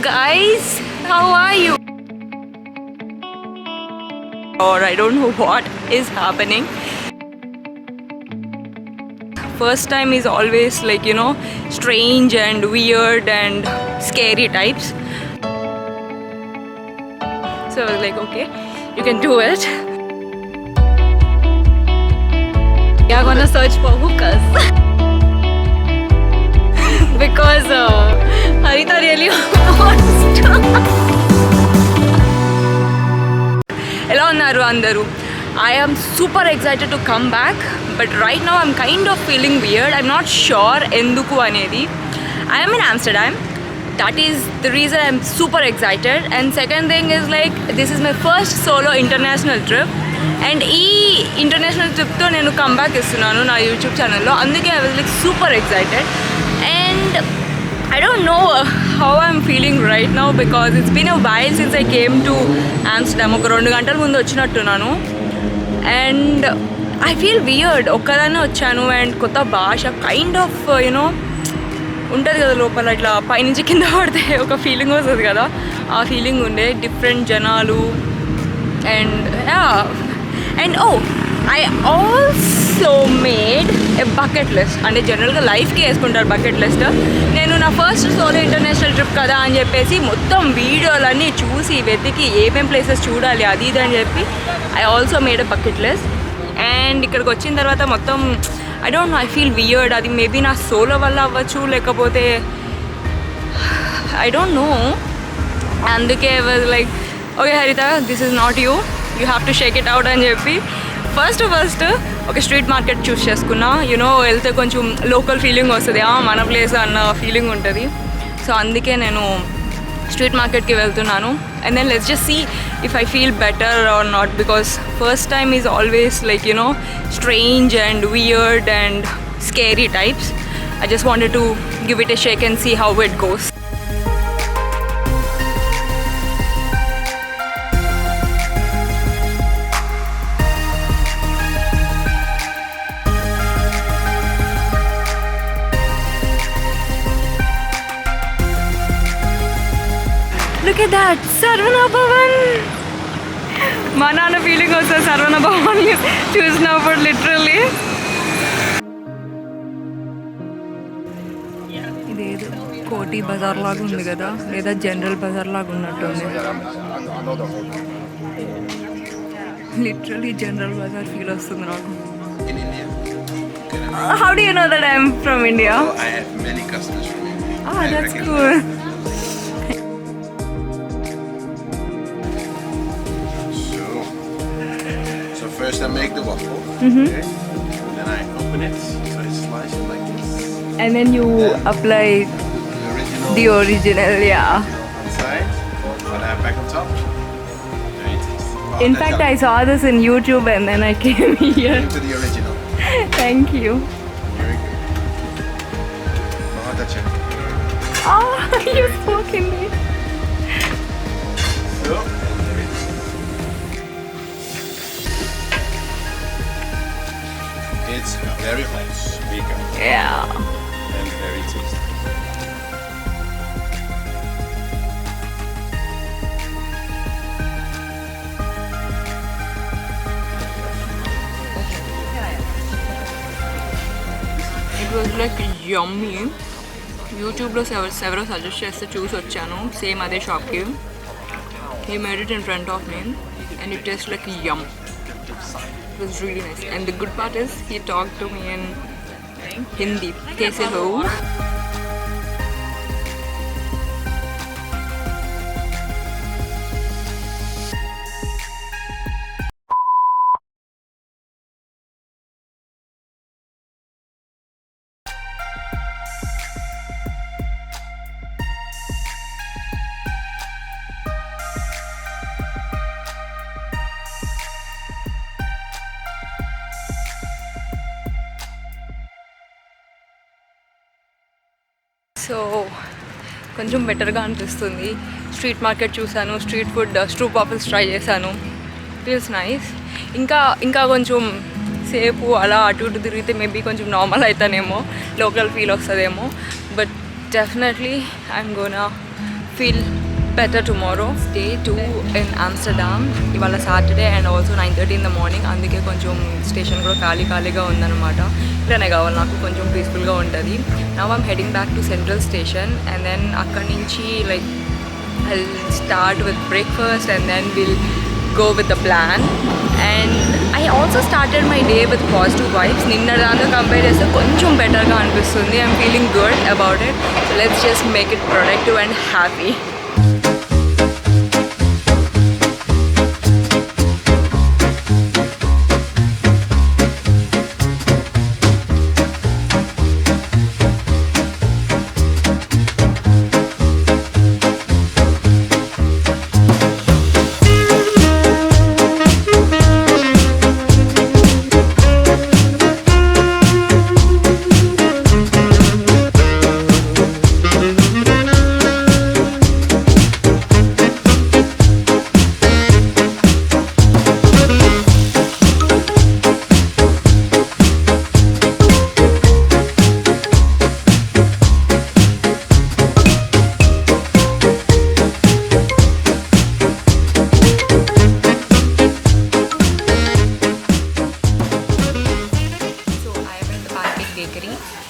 guys, how are you? Or I don't know what is happening. First time is always like, you know, strange and weird and scary types. So I was like, okay, you can do it. We are gonna search for hookers. Because Harita really wants to. Hello Naru Andaru. I am super excited to come back, but right now I'm kind of feeling weird. I'm not sure enduku anedi. I am in Amsterdam. That is the reason I'm super excited. And second thing is like this is my first solo international trip. And ఈ international ట్రిప్తో నేను comeback ఇస్తున్నాను నా YouTube ఛానల్లో. అందుకే I was like super excited. And I don't know how I'm feeling right now because it's been a while since I came to Amsterdam. ఒక 2 గంటల ముందు వచ్చినట్టున్నాను. And I feel weird. ఒక్కదాన్నే వచ్చాను అండ్ కొత్త భాష కైండ్ ఆఫ్ యూనో ఉంటుంది కదా లోపల ఇట్లా పైనుంచి కింద పడితే ఒక ఫీలింగ్ వస్తుంది కదా, ఆ ఫీలింగ్ ఉండే. డిఫరెంట్ జనాలు and I also made a bucket list. అంటే జనరల్గా లైఫ్కి వేసుకుంటారు బకెట్ లిస్ట్. నేను నా ఫస్ట్ సోలో ఇంటర్నేషనల్ ట్రిప్ కదా అని చెప్పేసి మొత్తం వీడియోలన్నీ చూసి వెతికి ఏమేం ప్లేసెస్ చూడాలి అది ఇది అని చెప్పి I also made a bucket list. And ఇక్కడికి వచ్చిన తర్వాత మొత్తం I don't know, I feel weird. అది మేబీ నా సోలో వల్ల అవ్వచ్చు, లేకపోతే ఐ డోంట్ నో. అందుకే ఐ వాజ్ లైక్ ఓకే హరిత, this is not you have to Sheikh it out అని చెప్పి ఫస్ట్ ఒక స్ట్రీట్ మార్కెట్ చూస్ చేసుకున్నా. యూనో వెళ్తే కొంచెం లోకల్ ఫీలింగ్ వస్తుంది, మన ప్లేస్ అన్న ఫీలింగ్ ఉంటుంది. సో అందుకే నేను స్ట్రీట్ మార్కెట్కి వెళ్తున్నాను. And then let's just see if I feel better or not, because first time is always like you know strange and weird and scary types. I just wanted to give it a shake and see how it goes. Look at that, Sarvana Bhavan. మా నాన్న feeling వస్తుంది సర్వణ భవన్ చూసినప్పుడు literally. ఇదేదో కోటి బజార్ లాగా ఉంది కదా, లేదా జనరల్ బజార్ లాగా ఉన్నట్టుంది. లిటరల్లీ జనరల్ బజార్ ఫీల్ వస్తుంది నాకు. How do you know that I'm from India? Oh, I have many customers from India. Oh, that's cool. First I make the waffle, okay? Then I open it, so I slice it like this. And then you apply the original, yeah. Inside, what I have back on top. In fact, I saw this in YouTube and then I came here. Into the original. Thank you. Very good. Oh, you spoke Hindi. So. It's very hot, vegan. Yeah. And very tasty. It was like yummy. యూట్యూబ్లో ఎవరో suggest చేస్తే చూసి వచ్చాను, same అదే షాప్కి. He made it in front of me and it tastes like yum. It was really nice. And the good part is he talked to me in Hindi. Kaise ho? So కొంచెం బెటర్గా అనిపిస్తుంది. Street market చూసాను, street food strew పాఫిల్స్ try చేశాను, feels nice. ఇంకా కొంచెం సేపు అలా అటు ఇటు తిరిగితే మేబీ కొంచెం నార్మల్ అవుతానేమో, లోకల్ ఫీల్ వస్తుందేమో. But definitely I'm gonna feel better tomorrow. Day 2 in Amsterdam. ఇవాళ Saturday and also 9:30 in the morning. అందుకే కొంచెం స్టేషన్ కూడా ఖాళీగా ఉందన్నమాట. ఇట్లానే కావాలి నాకు, కొంచెం పీస్ఫుల్గా ఉంటుంది. Now I'm heading back to central station and then అక్కడి నుంచి like I'll start with breakfast and then we'll go with the plan. And I also started my day with positive vibes. నిన్న దాంతో కంపేర్ చేస్తే కొంచెం బెటర్గా అనిపిస్తుంది. I'm feeling good about it. So let's just make it productive and happy.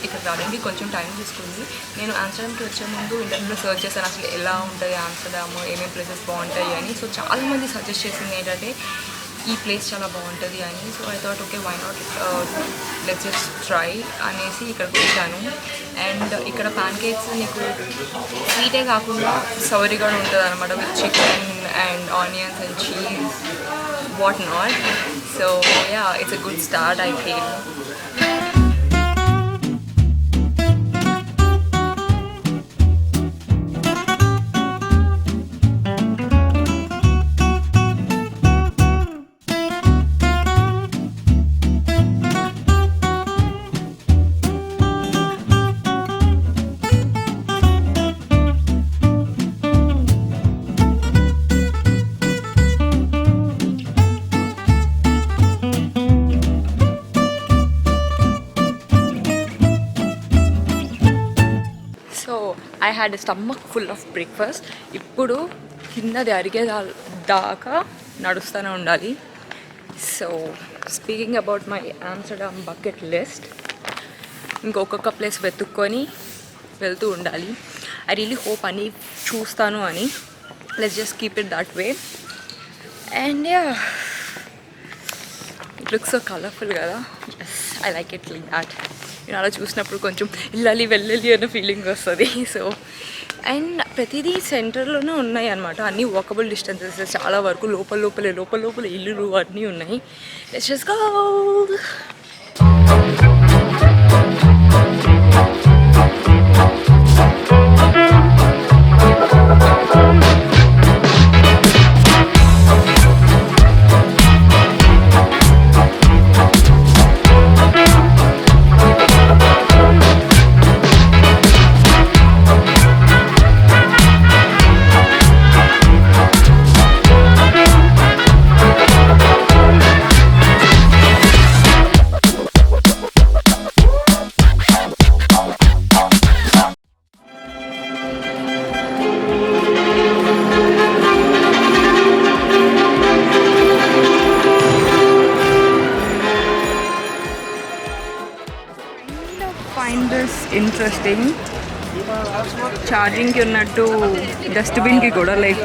ఇక్కడ రావడానికి కొంచెం time తీసుకుంది. నేను ఆమ్స్టర్డామ్కి వచ్చే ముందు ఇంటర్నెట్లో సర్చ్ చేశాను అసలు ఎలా ఉంటుంది ఆమ్స్టర్డామ్, ఏమేమి ప్లేసెస్ బాగుంటాయి అని. సో చాలామంది సజెస్ట్ చేసింది ఏంటంటే ఈ ప్లేస్ చాలా బాగుంటుంది అని. So I thought okay why not let's just try అనేసి ఇక్కడికి వచ్చాను. అండ్ ఇక్కడ ప్యాన్ కేక్స్ నీకు స్వీటే కాకుండా సవరీ కూడా ఉంటుంది అనమాట, with chicken and onions and cheese what not. So yeah it's a good start I feel. I had a stomach full of breakfast. ఇప్పుడు కిందది అరిగే దాకా నడుస్తూనే ఉండాలి. So speaking about my Amsterdam bucket list, ఇంకొక ప్లేస్ వెతుక్కొని వెళ్తూ ఉండాలి. ఐ రియలీ హోప్ అని చూస్తాను అని. Let's just keep it that way. And yeah it looks so colourful కదా. Yes I like it like that. నేను అలా చూసినప్పుడు కొంచెం వెళ్ళాలి అన్న ఫీలింగ్ వస్తుంది. సో అండ్ ప్రతిదీ సెంటర్లోనే ఉన్నాయి అన్నమాట, అన్నీ వాకబుల్ డిస్టెన్సెస్ చాలా వరకు. లోపల ఇల్లులు అన్నీ ఉన్నాయి. Let's just go. Find this interesting. Charging ki unnattu dustbin ki kuda, like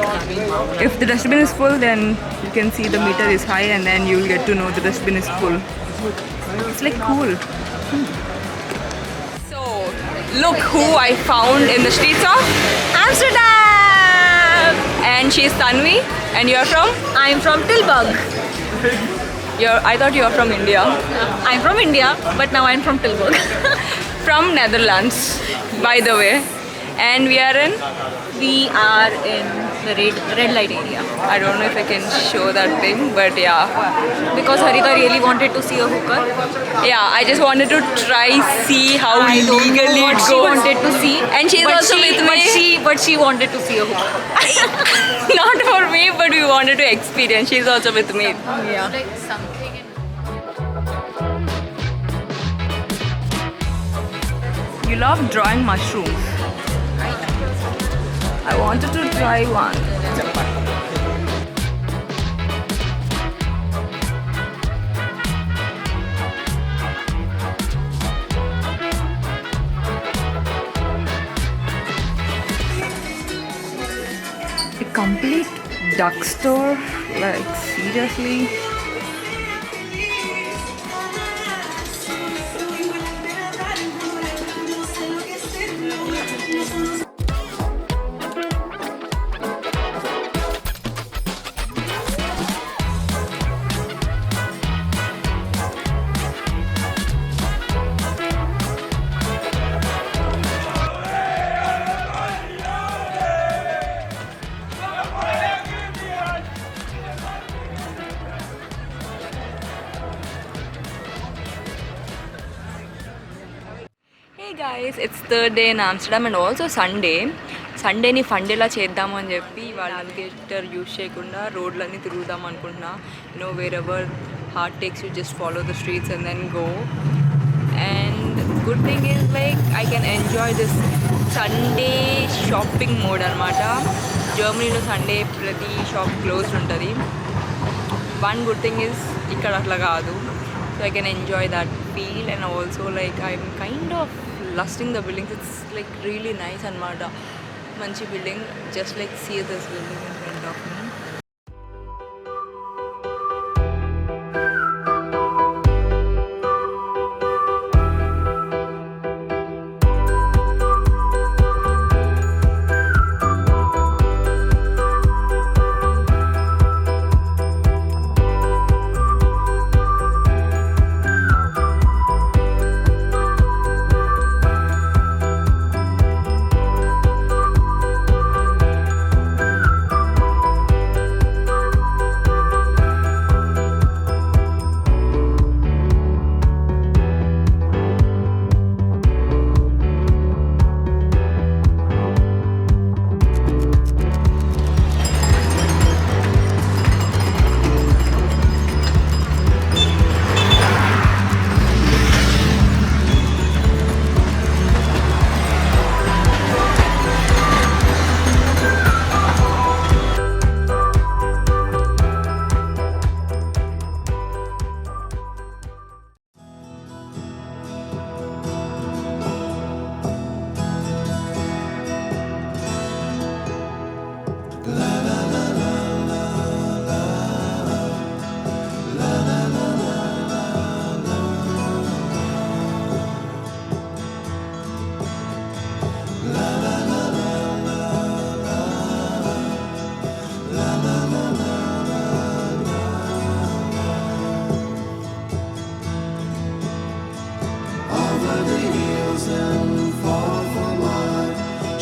if the dustbin is full then you can see the meter is high and then you will get to know the dustbin is full. It's like cool. So look who I found in the streets of Amsterdam. And she's Tanvi and you're from? I'm from Tilburg. I thought you were from India. I'm from India, but now I'm from Tilburg. From Netherlands, by the way. And we are in? We are in the red light area. I don't know if I can show that thing, but yeah. Because Harita really wanted to see a hooker. Yeah, I just wanted to try, see how I don't know legally what it she goes. wanted to see. And she's also with me. But she wanted to see a hooker. Not for me, but we wanted to experience. She's also with me. Yeah. Like something. You love drawing mushrooms. I wanted to try one. A complete duck store, like seriously. Hey guys, it's third day in Amsterdam and also Sunday. సండేని ఫండేలా చేద్దాము అని చెప్పి వాళ్ళ navigator use చేయకుండా రోడ్లన్నీ తిరుగుదాం అనుకుంటున్నా. Wherever heart takes you just follow the streets and then go. And good thing is like I can enjoy this Sunday shopping mode అనమాట. జర్మనీలో సండే ప్రతి షాప్ క్లోజ్డ్ ఉంటుంది. వన్ గుడ్ థింగ్ ఈజ్ ఇక్కడ అట్లా కాదు. So I can enjoy that feel and also like I'm kind of lusting the buildings. It's like really nice anamata. Manchi building, just like see this building in front of me.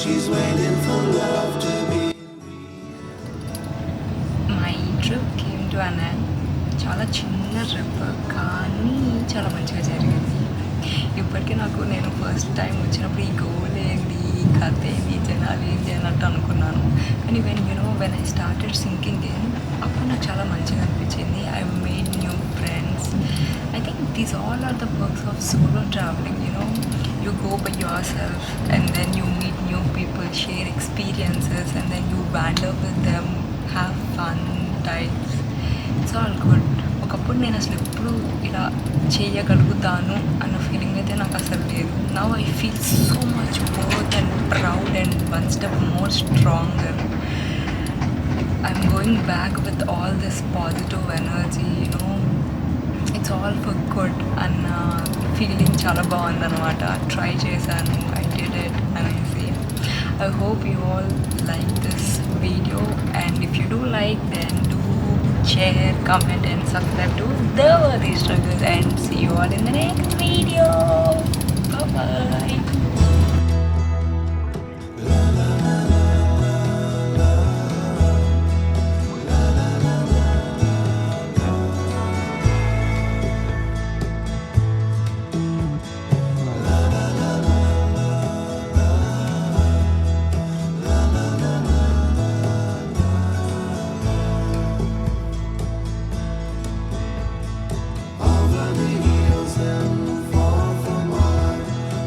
She's waiting for love to be. My trip came to an end. చాలా చిన్న trip కానీ చాలా మంచిగా జరిగింది. ఇప్పటికీ నేను first time వచ్చినప్పుడు ఈ గోల్ ఏంటి, ఈ కథ ఏంటి, జనాలు ఏంటి అన్నట్టు అనుకున్నాను. కానీ when I started sinking in, అప్పుడు నాకు చాలా మంచిగా అనిపించింది. I made new friends. I think these all are the perks of solo traveling. You go by yourself and then you meet new people, share experiences, and then you wander with them, have fun times. It's all good. ఒకప్పుడు నేను అసలు ఎప్పుడు ఇలా చేయగలుగుతాను అన్న feeling అయితే నాకు అసలు లేదు. Now I feel so much both and proud and one step more stronger. I'm going back with all this positive energy. It's all for good అన్న ఫీలింగ్ చాలా బాగుందన్నమాట. ట్రై చేశాను, ఐ డిడ్ ఇట్ అనేసి. I hope you all like this video and if you do like then do share, comment and subscribe to The Worthy Struggles and see you all in the next video. Bye bye.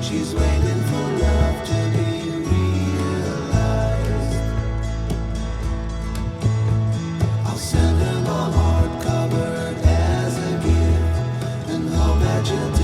She's waiting for Imagine